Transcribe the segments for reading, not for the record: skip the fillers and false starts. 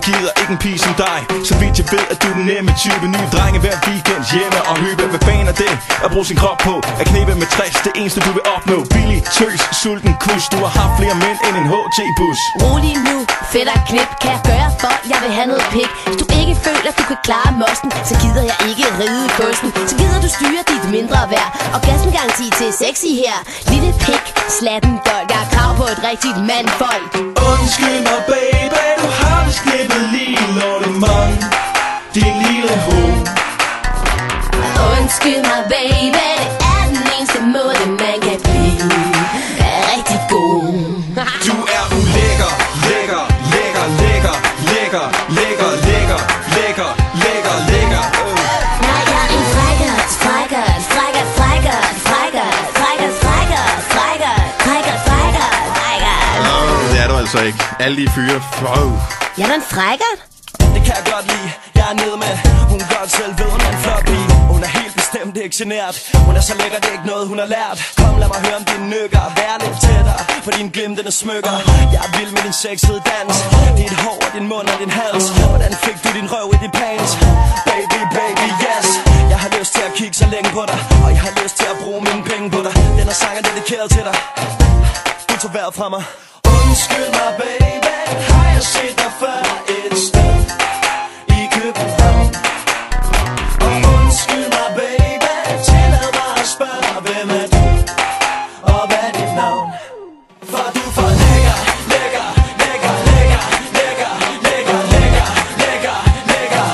gider ikke en pige som dig. Så vidt jeg ved, at du er den nemme type. Nye drenge hver weekend hjemme og hyppe. Hvad fanden er det at bruge sin krop på? At knibe med 60, det eneste du vil opnå. Billig, tøs, sulten kus. Du har haft flere mænd end en HT-bus. Rolig nu, fedt og knip. Kan jeg gøre for, jeg vil have noget pik. Hvis du ikke føler, at du kan klare mosten, så gider jeg ikke ride kosten. Så gider du styre dit mindre værd. Orgasmegaranti til sexy her. Lille pik, slatten dolk. Jeg har krav på et rigtigt mandfolk. Undskyld mig baby, du har vist knippet lige lortemang. Din lille hund. Undskyld mig baby, det er den eneste måde man kan blive rigtig god. Du er ulækker, lækker, lækker, lækker, lækker, lækker, lækker, lækker, lækker, lækker. Nej, jeg er en frækkert, frækkert, frækkert, frækkert, frækkert, frækkert, frækkert, frækkert, frækkert, frækkert, frækkert. Det er du altså ikke. Alle de fyre. Jeg er da en frækkert. Det kan jeg godt lide, jeg er nede med. Hun godt selv ved, hun er en flot pige. Hun er helt bestemt ikke genert. Hun er så lækker, det er ikke noget hun har lært. Kom lad mig høre om dine nykker. Vær lidt tættere, for din glimtende smykker. Jeg er vild med din sexede dans. Dit hår og din mund og din hals. Hvordan fik du din røv i din pants? Baby, baby, yes. Jeg har lyst til at kigge så længe på dig. Og jeg har lyst til at bruge mine penge på dig. Den her sang er dedikeret til dig. Du tog vejret fra mig. Undskyld mig baby, har jeg set dig før et sted i København? Og undskyld mig baby, tillad mig at spørge, hvem er du, og hvad er dit navn? For du er for lækker, lækker, lækker, lækker, lækker, lækker, lækker, lækker, lækker.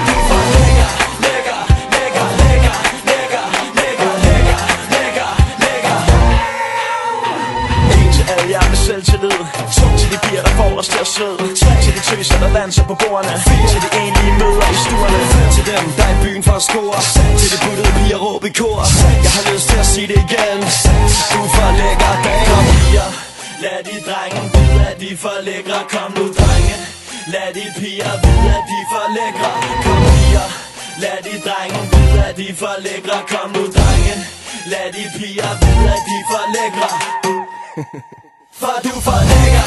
Du er for lækker, lækker, lækker, lækker, lækker, lækker, lækker, lækker, lækker. En til alle jer med selvtillid. To til de piger, der får os til at svede. Tre til de tøser, der danser på bordene. Fire til de enlige møder i stuerne. Fem til dem, der er i byen for at score. Til de puttede piger, råb i kor. Jeg har lyst til at sige det igen. Du er for lækker, kom piger. Lad de drenge vide, at de er for lækre. Kom nu drenge. Lad de piger vide, at de er for lækre. Kom piger. Lad de drenge vide, at de er for lækre. Kom nu drenge. Lad de piger vide, at de er for lækre. For du er for lækker.